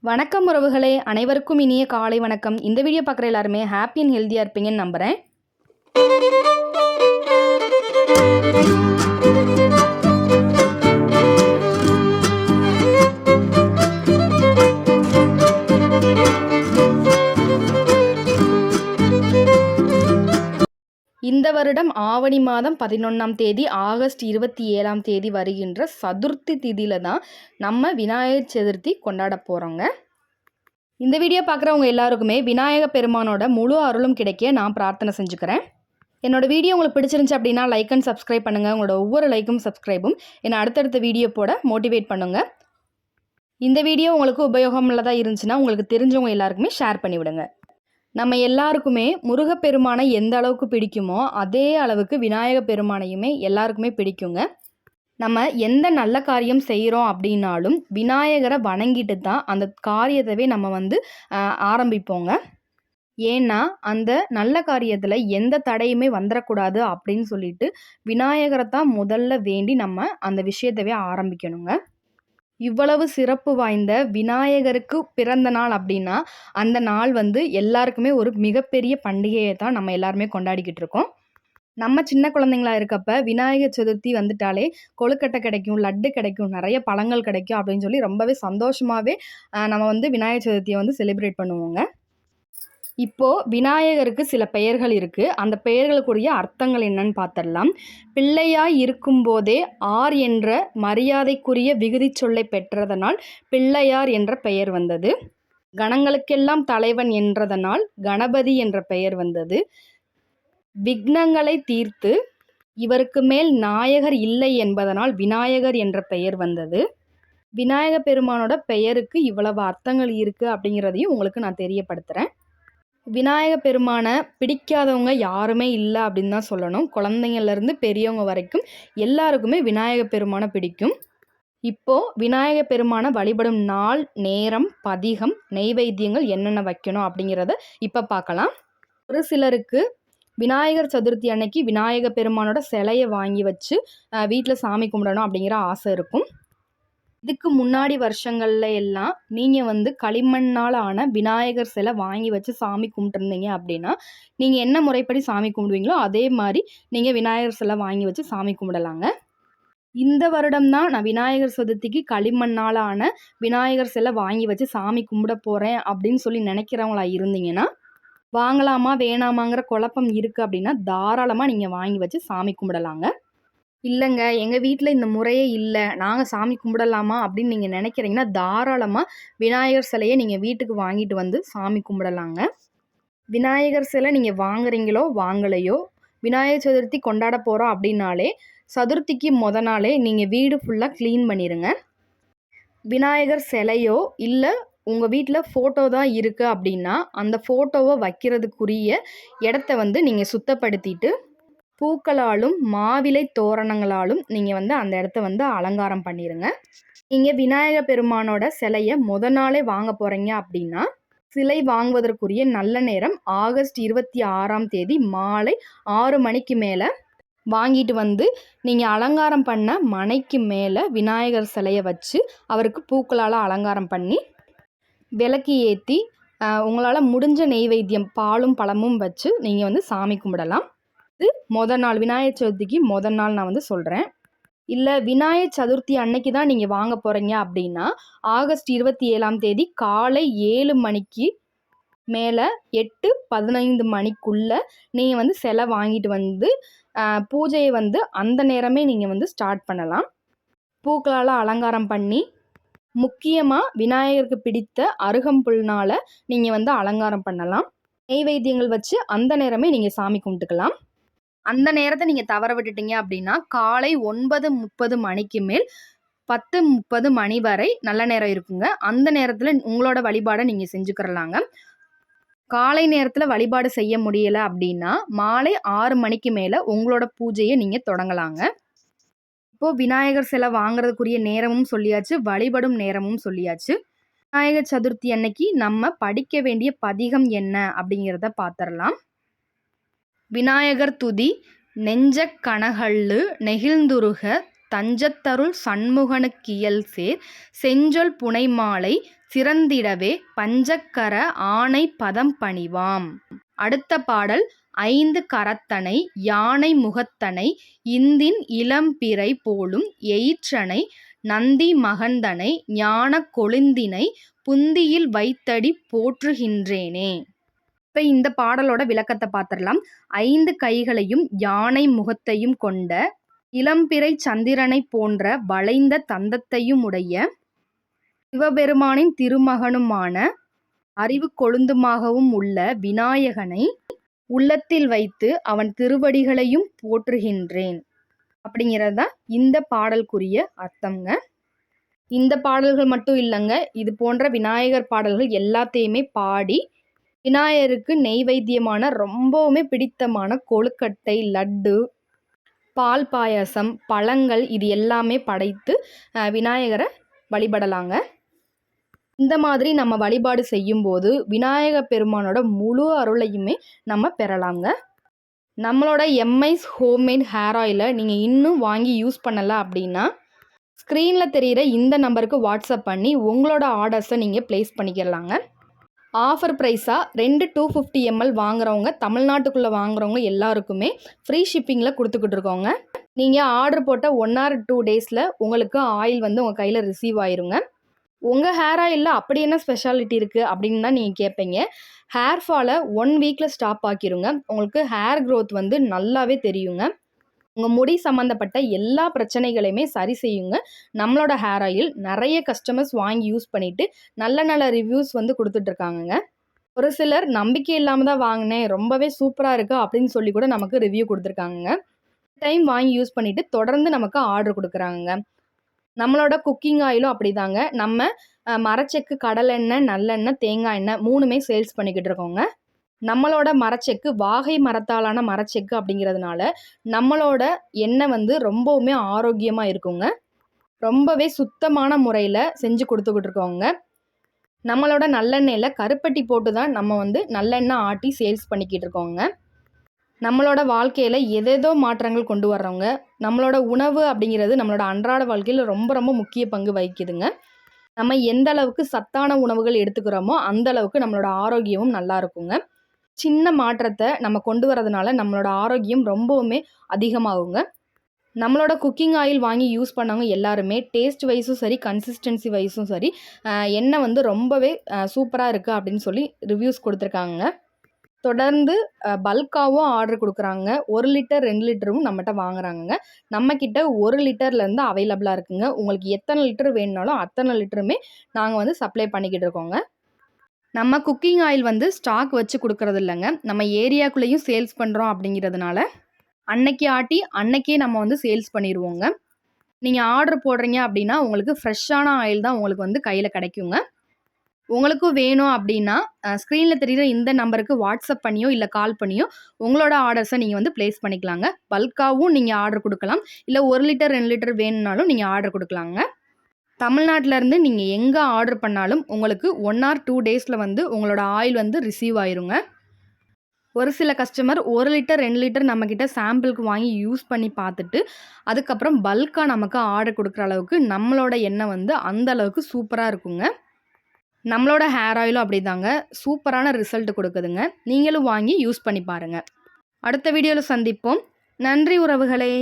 வணக்கம் உறவுகளே, அனைவருக்கும் இனிய காலை வணக்கம். இந்த வீடியோ பார்க்குற எல்லாருமே ஹாப்பி அண்ட் ஹெல்த்தியாக இருப்பீங்கன்னு நம்புகிறேன். இந்த வருடம் ஆவணி மாதம் 11ஆம் தேதி ஆகஸ்ட் 27ஆம் தேதி வருகின்ற சதுர்த்தி திதியில தான் நம்ம விநாயகர் சதுர்த்தி கொண்டாட போகிறோங்க. இந்த வீடியோ பார்க்குறவங்க எல்லாருக்குமே விநாயக பெருமானோட முழு அருளும் கிடைக்க நான் பிரார்த்தனை செஞ்சுக்கிறேன். என்னோட வீடியோ உங்களுக்கு பிடிச்சிருந்துச்சு அப்படின்னா லைக் அண்ட் சப்ஸ்கிரைப் பண்ணுங்கள். உங்களோட ஒவ்வொரு லைக்கும் சப்ஸ்கிரைபும் என்னை அடுத்தடுத்த வீடியோ போட மோட்டிவேட் பண்ணுங்கள். இந்த வீடியோ உங்களுக்கு உபயோகமுள்ளதாக இருந்துச்சுன்னா உங்களுக்கு தெரிஞ்சவங்க எல்லாருக்குமே ஷேர் பண்ணிவிடுங்க. நம்ம எல்லாருக்குமே முருகப்பெருமானை எந்த அளவுக்கு பிடிக்குமோ அதே அளவுக்கு விநாயக பெருமானையுமே எல்லாருக்குமே பிடிக்குங்க. நம்ம எந்த நல்ல காரியம் செய்கிறோம் அப்படின்னாலும் விநாயகரை வணங்கிட்டு தான் அந்த காரியத்தவே நம்ம ஆரம்பிப்போங்க. ஏன்னா அந்த நல்ல காரியத்தில் எந்த தடையுமே வந்துடக்கூடாது அப்படின்னு சொல்லிட்டு விநாயகரை தான் முதல்ல வேண்டி நம்ம அந்த விஷயத்தவே ஆரம்பிக்கணுங்க. இவ்வளவு சிறப்பு வாய்ந்த விநாயகருக்கு பிறந்த நாள் அப்படின்னா அந்த நாள் எல்லாருக்குமே ஒரு மிகப்பெரிய பண்டிகையை தான் நம்ம எல்லாருமே கொண்டாடிக்கிட்டு இருக்கோம். நம்ம சின்ன குழந்தைங்களா இருக்கப்ப விநாயகர் சதுர்த்தி வந்துட்டாலே கொழுக்கட்டை கிடைக்கும், லட்டு கிடைக்கும், நிறைய பழங்கள் கிடைக்கும் அப்படின்னு சொல்லி ரொம்பவே சந்தோஷமாகவே நம்ம விநாயகர் சதுர்த்தியை செலிப்ரேட் பண்ணுவோங்க. இப்போது விநாயகருக்கு சில பெயர்கள் இருக்குது. அந்த பெயர்களுக்குரிய அர்த்தங்கள் என்னன்னு பார்த்துடலாம். பிள்ளையாய் இருக்கும்போதே ஆர் என்ற மரியாதைக்குரிய விகுதி சொல்லை பெற்றதனால் பிள்ளையார் என்ற பெயர் வந்தது. கணங்களுக்கெல்லாம் தலைவன் என்றதனால் கணபதி என்ற பெயர் வந்தது. விக்னங்களை தீர்த்து இவருக்கு மேல் நாயகர் இல்லை என்பதனால் விநாயகர் என்ற பெயர் வந்தது. விநாயக பெருமானோட பெயருக்கு இவ்வளவு அர்த்தங்கள் இருக்குது அப்படிங்கிறதையும் உங்களுக்கு நான் தெரியப்படுத்துகிறேன். விநாயக பெருமானை பிடிக்காதவங்க யாருமே இல்லை அப்படின்னு தான் சொல்லணும். குழந்தைங்கள்லேருந்து பெரியவங்க வரைக்கும் எல்லாருக்குமே விநாயக பெருமானை பிடிக்கும். இப்போது விநாயக பெருமானை வழிபடும் நாள், நேரம், பதிகம், நெய்வேத்தியங்கள் என்னென்ன வைக்கணும் அப்படிங்கிறத இப்போ பார்க்கலாம். ஒரு சிலருக்கு விநாயகர் சதுர்த்தி அன்னைக்கு விநாயக பெருமானோட சிலையை வாங்கி வச்சு வீட்டில் சாமி கும்பிடணும் அப்படிங்கிற ஆசை இருக்கும். இதுக்கு முன்னாடி வருஷங்கள்ல எல்லாம் நீங்கள் களிமண்ணால் ஆன விநாயகர் சிலை வாங்கி வச்சு சாமி கும்பிட்டுருந்தீங்க அப்படின்னா நீங்கள் என்ன முறைப்படி சாமி கும்பிடுவீங்களோ அதே மாதிரி நீங்கள் விநாயகர் சிலை வாங்கி வச்சு சாமி கும்பிடலாங்க. இந்த வருடம் தான் நான் விநாயகர் சதுர்த்திக்கு களிமண்ணால் ஆன விநாயகர் சிலை வாங்கி வச்சு சாமி கும்பிட போகிறேன் அப்படின்னு சொல்லி நினைக்கிறவங்களா இருந்தீங்கன்னா வாங்கலாமா வேணாமாங்கிற குழப்பம் இருக்குது அப்படின்னா தாராளமாக நீங்கள் வாங்கி வச்சு சாமி கும்பிடலாங்க. இல்லைங்க, எங்கள் வீட்டில் இந்த முறையே இல்லை, நாங்கள் சாமி கும்பிடலாமா அப்படின்னு நீங்கள் நினைக்கிறீங்கன்னா தாராளமாக விநாயகர் சிலையை நீங்கள் வீட்டுக்கு வாங்கிட்டு சாமி கும்பிடலாங்க. விநாயகர் சிலை நீங்கள் வாங்குறீங்களோ வாங்கலையோ விநாயகர் சதுர்த்தி கொண்டாட போகிறோம் அப்படின்னாலே சதுர்த்திக்கு நாளே நீங்கள் வீடு ஃபுல்லாக க்ளீன் பண்ணிடுங்க. விநாயகர் சிலையோ இல்லை உங்கள் வீட்டில் ஃபோட்டோ தான் இருக்குது அப்படின்னா அந்த ஃபோட்டோவை வைக்கிறதுக்குரிய இடத்த நீங்கள் சுத்தப்படுத்திட்டு பூக்களாலும் மாவிலை தோரணங்களாலும் நீங்கள் அந்த இடத்த அலங்காரம் பண்ணிடுங்க. நீங்கள் விநாயக பெருமானோட சிலையை நாளே வாங்க போகிறீங்க அப்படின்னா சிலை வாங்குவதற்குரிய நல்ல நேரம் ஆகஸ்ட் 26ஆம் தேதி மாலை 6 மணிக்கு மேலே வாங்கிட்டு நீங்கள் அலங்காரம் பண்ண மனைக்கு மேலே விநாயகர் சிலையை வச்சு அவருக்கு பூக்களால் அலங்காரம் பண்ணி விளக்கு ஏற்றி உங்களால் முடிஞ்ச நெய்வேத்தியம் பாலும் பழமும் வச்சு நீங்கள் சாமி கும்பிடலாம். இது நாள் விநாயகர் சதுர்த்திக்கு நாள் நான் சொல்கிறேன். இல்லை விநாயகர் சதுர்த்தி அன்னைக்கு தான் நீங்கள் வாங்க போகிறீங்க அப்படின்னா ஆகஸ்ட் 27ஆம் தேதி காலை 7 மணிக்கு மேலே 8-15 மணிக்குள்ளே நீங்கள் சிலை வாங்கிட்டு பூஜையை அந்த நேரமே நீங்கள் ஸ்டார்ட் பண்ணலாம். பூக்களால் அலங்காரம் பண்ணி முக்கியமாக விநாயகருக்கு பிடித்த அருகம்புல்னால் நீங்கள் அலங்காரம் பண்ணலாம். நெய்வேத்தியங்கள் வச்சு அந்த நேரமே நீங்கள் சாமி கும்பிட்டுக்கலாம். அந்த நேரத்தை நீங்கள் தவற விட்டுட்டீங்க அப்படின்னா காலை 9:30 மணிக்கு மேல் 10:30 மணி வரை நல்ல நேரம் இருக்குங்க. அந்த நேரத்தில் உங்களோட வழிபாடை நீங்கள் செஞ்சுக்கிறலாங்க. காலை நேரத்தில் வழிபாடு செய்ய முடியலை அப்படின்னா மாலை 6 மணிக்கு மேலே உங்களோட பூஜையை நீங்கள் தொடங்கலாங்க. இப்போது விநாயகர் சிலை வாங்குறதுக்குரிய நேரமும் சொல்லியாச்சு, வழிபடும் நேரமும் சொல்லியாச்சு. விநாயகர் சதுர்த்தி அன்னைக்கு நம்ம படிக்க வேண்டிய பதிகம் என்ன அப்படிங்கிறத பார்த்துடலாம். விநாயகர் துதி நெஞ்ச கனகள்ளு நெகிழ்ந்துருக தஞ்சத்தருள் சண்முகனுக்கியல் சேர் செஞ்சொல் புனைமாலை சிறந்திடவே பஞ்சக்கர ஆனை பதம் பணிவாம். அடுத்த பாடல் 5 கரத்தனை யானை முகத்தனை இந்தின் இளம்பிறை போலும் எயிற்றனை நந்தி மகந்தனை ஞானக் கொழுந்தினை புந்தியில் வைத்தடி போற்றுகின்றேனே. இப்போ இந்த பாடலோட விளக்கத்தை பார்த்துடலாம். 5 கைகளையும் யானை முகத்தையும் கொண்ட இளம்பிறை சந்திரனை போன்ற வளைந்த தந்தத்தையும் உடைய சிவபெருமானின் திருமகனுமான அறிவு கொழுந்துமாகவும் உள்ள விநாயகனை உள்ளத்தில் வைத்து அவன் திருவடிகளையும் போற்றுகின்றேன் அப்படிங்கிறதா இந்த பாடலுக்குரிய அர்த்தங்க. இந்த பாடல்கள் மட்டும் இல்லைங்க, இது போன்ற விநாயகர் பாடல்கள் எல்லாத்தையுமே பாடி விநாயகருக்கு நெய்வேத்தியமான ரொம்பவுமே பிடித்தமான கொழுக்கட்டை, லட்டு, பால் பாயாசம், பழங்கள் இது எல்லாமே படைத்து விநாயகரை வழிபடலாங்க. இந்த மாதிரி நம்ம வழிபாடு செய்யும்போது விநாயக பெருமானோட முழு அருளையுமே நம்ம பெறலாங்க. நம்மளோட எம்ஐஸ் ஹோம்மேட் ஹேர் ஆயிலை நீங்கள் இன்னும் வாங்கி யூஸ் பண்ணலை அப்படின்னா ஸ்க்ரீனில் தெரிகிற இந்த நம்பருக்கு வாட்ஸ்அப் பண்ணி உங்களோட ஆர்டர்ஸை நீங்கள் ப்ளேஸ் பண்ணிக்கிறலாங்க. ஆஃபர் ப்ரைஸாக 2 250 ml வாங்குறவங்க, தமிழ்நாட்டுக்குள்ளே வாங்குறவங்க எல்லாருக்குமே ஃப்ரீ ஷிப்பிங்கில் கொடுத்துக்கிட்டு இருக்கோங்க. நீங்கள் ஆர்டர் போட்ட 1 or 2 daysல உங்களுக்கு ஆயில் வந்து உங்கள் கையில் ரிசீவ் ஆயிருங்க. உங்கள் ஹேர் ஆயிலில் அப்படி என்ன ஸ்பெஷாலிட்டி இருக்குது அப்படின்னு தான் நீங்கள் கேட்பீங்க. ஹேர் ஃபாலை 1 வீக்கில் ஸ்டாப் ஆக்கிருங்க. உங்களுக்கு ஹேர் க்ரோத் வந்து நல்லாவே தெரியுங்க. உங்கள் முடி சம்மந்தப்பட்ட எல்லா பிரச்சனைகளையுமே சரி செய்யுங்க நம்மளோட ஹேர் ஆயில். நிறைய கஸ்டமர்ஸ் வாங்கி யூஸ் பண்ணிவிட்டு நல்ல நல்ல ரிவ்யூஸ் வந்து கொடுத்துட்ருக்காங்கங்க. ஒரு சிலர் நம்பிக்கை இல்லாமல் தான் வாங்கினேன், ரொம்பவே சூப்பராக இருக்குது அப்படின்னு சொல்லி கூட நமக்கு ரிவ்யூ கொடுத்துருக்காங்க. டைம் வாங்கி யூஸ் பண்ணிவிட்டு தொடர்ந்து நமக்கு ஆர்டர் கொடுக்குறாங்க. நம்மளோட குக்கிங் ஆயிலும் அப்படி தாங்க. நம்ம மரச்செக்கு, கடலெண்ணெய், நல்லெண்ணெய், தேங்காய் எண்ணெய் 3மே சேல்ஸ் பண்ணிக்கிட்டு இருக்கோங்க. நம்மளோட மரச்செக்கு வாகை மரத்தாலான மரச்செக்கு அப்படிங்கிறதுனால நம்மளோட எண்ணெய் வந்து ரொம்பவுமே ஆரோக்கியமாக இருக்குங்க. ரொம்பவே சுத்தமான முறையில் செஞ்சு கொடுத்துக்கிட்டு இருக்கோங்க. நம்மளோட நல்லெண்ணெயில் கருப்பட்டி போட்டு தான் நம்ம வந்து நல்லெண்ணெய் ஆட்டி சேல்ஸ் பண்ணிக்கிட்டு இருக்கோங்க. நம்மளோட வாழ்க்கையில் எதேதோ மாற்றங்கள் கொண்டு வர்றவங்க. நம்மளோட உணவு அப்படிங்கிறது நம்மளோட அன்றாட வாழ்க்கையில் ரொம்ப ரொம்ப முக்கிய பங்கு வகிக்குதுங்க. நம்ம எந்த அளவுக்கு சத்தான உணவுகள் எடுத்துக்கிறோமோ அந்த அளவுக்கு நம்மளோட ஆரோக்கியமும் நல்லா இருக்குங்க. சின்ன மாற்றத்தை நம்ம கொண்டு வரதுனால நம்மளோட ஆரோக்கியம் ரொம்பவுமே அதிகமாகுங்க. நம்மளோட குக்கிங் ஆயில் வாங்கி யூஸ் பண்ணவங்க எல்லாருமே டேஸ்ட் வைஸும் சரி, கன்சிஸ்டன்சி வைஸும் சரி எண்ணெய் வந்து ரொம்பவே சூப்பராக இருக்குது அப்படின்னு சொல்லி ரிவ்யூஸ் கொடுத்துருக்காங்க. தொடர்ந்து பல்காகவும் ஆர்டர் கொடுக்குறாங்க. 1 லிட்டர் 2 லிட்டரும் நம்மகிட்ட வாங்குறாங்க. நம்மக்கிட்ட 1 லிட்டர்லேருந்து அவைலபிளாக இருக்குங்க. உங்களுக்கு எத்தனை லிட்டர் வேணுனாலும் அத்தனை லிட்டருமே நாங்கள் வந்து சப்ளை பண்ணிக்கிட்டு இருக்கோங்க. நம்ம குக்கிங் ஆயில் வந்து ஸ்டாக் வச்சு கொடுக்கறது இல்லைங்க. நம்ம ஏரியாக்குள்ளேயும் சேல்ஸ் பண்ணுறோம் அப்படிங்கிறதுனால அன்னைக்கு ஆட்டி அன்னைக்கே நம்ம வந்து சேல்ஸ் பண்ணிடுவோங்க. நீங்கள் ஆர்டர் போடுறீங்க அப்படின்னா உங்களுக்கு ஃப்ரெஷ்ஷான ஆயில் தான் உங்களுக்கு வந்து கையில் கிடைக்குங்க. உங்களுக்கும் வேணும் அப்படின்னா ஸ்க்ரீனில் தெரிகிற இந்த நம்பருக்கு வாட்ஸ்அப் பண்ணியோ இல்லை கால் பண்ணியோ உங்களோட ஆர்டர்ஸை நீங்கள் வந்து ப்ளேஸ் பண்ணிக்கலாங்க. பல்காகவும் நீங்கள் ஆர்டர் கொடுக்கலாம். இல்லை 1 லிட்டர் 2 லிட்டர் வேணும்னாலும் நீங்கள் ஆர்டர் கொடுக்கலாங்க. தமிழ்நாட்டிலேருந்து நீங்கள் எங்கே ஆர்டர் பண்ணாலும் உங்களுக்கு 1 or 2 daysல வந்து உங்களோட ஆயில் வந்து ரிசீவ் ஆயிருங்க. ஒரு சில கஸ்டமர் 1 லிட்டர் 2 லிட்டர் நம்மக்கிட்ட சாம்பிளுக்கு வாங்கி யூஸ் பண்ணி பார்த்துட்டு அதுக்கப்புறம் பல்காக நமக்கு ஆர்டர் கொடுக்குற அளவுக்கு நம்மளோட எண்ணெய் வந்து அந்த அளவுக்கு சூப்பராக இருக்குங்க. நம்மளோட ஹேர் ஆயிலும் அப்படி தாங்க சூப்பரான ரிசல்ட் கொடுக்குதுங்க. நீங்களும் வாங்கி யூஸ் பண்ணி பாருங்கள். அடுத்த வீடியோவில் சந்திப்போம். நன்றி உறவுகளே.